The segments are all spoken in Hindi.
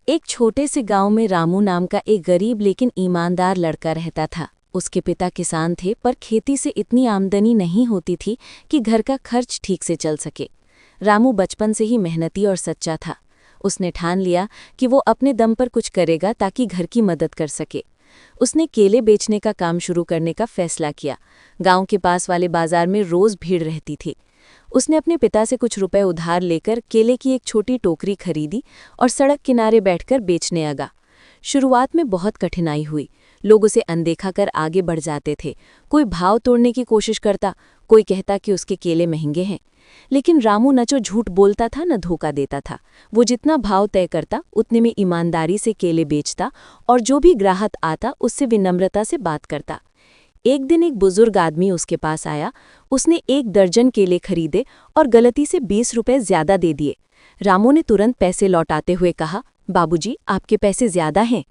एक छोटे से गांव में रामू नाम का एक गरीब लेकिन ईमानदार लड़का रहता था। उसके पिता किसान थे, पर खेती से इतनी आमदनी नहीं होती थी कि घर का खर्च ठीक से चल सके। रामू बचपन से ही मेहनती और सच्चा था। उसने ठान लिया कि वो अपने दम पर कुछ करेगा ताकि घर की मदद कर सके। उसने केले बेचने का काम शुरू करने का फैसला किया। गांव के पास वाले बाजार में रोज भीड़ रहती थी। उसने अपने पिता से कुछ रुपए उधार लेकर केले की एक छोटी टोकरी खरीदी और सड़क किनारे बैठकर बेचने लगा। शुरुआत में बहुत कठिनाई हुई। लोग उसे अनदेखा कर आगे बढ़ जाते थे। कोई भाव तोड़ने की कोशिश करता, कोई कहता कि उसके केले महंगे हैं। लेकिन रामू न तो झूठ बोलता था न धोखा देता था। वो जितना भाव तय करता उतने में ईमानदारी से केले बेचता और जो भी ग्राहक आता उससे विनम्रता से बात करता। एक दिन एक बुजुर्ग आदमी उसके पास आया। उसने 1 दर्जन केले खरीदे और गलती से 20 रुपए ज्यादा दे दिए। रामू ने तुरंत पैसे लौटाते हुए कहा, बाबूजी, आपके पैसे ज्यादा हैं।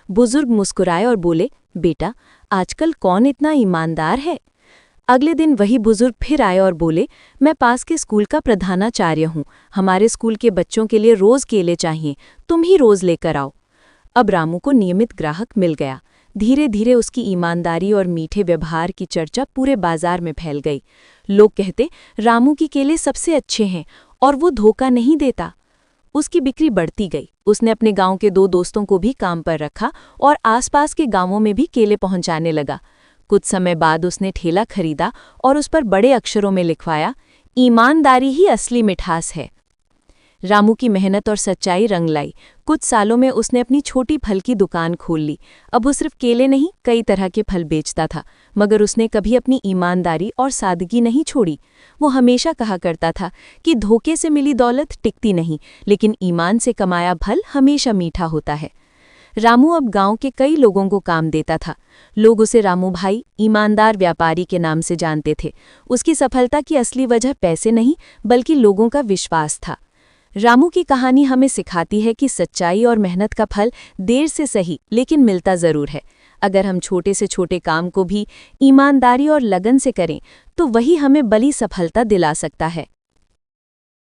बुजुर्ग मुस्कुराए और बोले, बेटा, आजकल कौन इतना ईमानदार है। अगले दिन वही बुजुर्ग फिर आए और बोले, मैं पास के स्कूल का प्रधानाचार्य हूँ। हमारे स्कूल के बच्चों के लिए रोज केले चाहिए, तुम ही रोज लेकर आओ। अब रामू को नियमित ग्राहक मिल गया। धीरे धीरे उसकी ईमानदारी और मीठे व्यवहार की चर्चा पूरे बाजार में फैल गई। लोग कहते, रामू की केले सबसे अच्छे हैं और वो धोखा नहीं देता। उसकी बिक्री बढ़ती गई। उसने अपने गांव के 2 दोस्तों को भी काम पर रखा और आसपास के गांवों में भी केले पहुंचाने लगा। कुछ समय बाद उसने ठेला खरीदा और उस पर बड़े अक्षरों में लिखवाया, ईमानदारी ही असली मिठास है। रामू की मेहनत और सच्चाई रंग लाई। कुछ सालों में उसने अपनी छोटी फल की दुकान खोल ली। अब वो सिर्फ केले नहीं, कई तरह के फल बेचता था, मगर उसने कभी अपनी ईमानदारी और सादगी नहीं छोड़ी। वो हमेशा कहा करता था कि धोखे से मिली दौलत टिकती नहीं, लेकिन ईमान से कमाया फल हमेशा मीठा होता है। रामू अब गांव के कई लोगों को काम देता था। लोग उसे रामू भाई, ईमानदार व्यापारी के नाम से जानते थे। उसकी सफलता की असली वजह पैसे नहीं, बल्कि लोगों का विश्वास था। रामू की कहानी हमें सिखाती है कि सच्चाई और मेहनत का फल देर से सही लेकिन मिलता जरूर है। अगर हम छोटे से छोटे काम को भी ईमानदारी और लगन से करें तो वही हमें बड़ी सफलता दिला सकता है।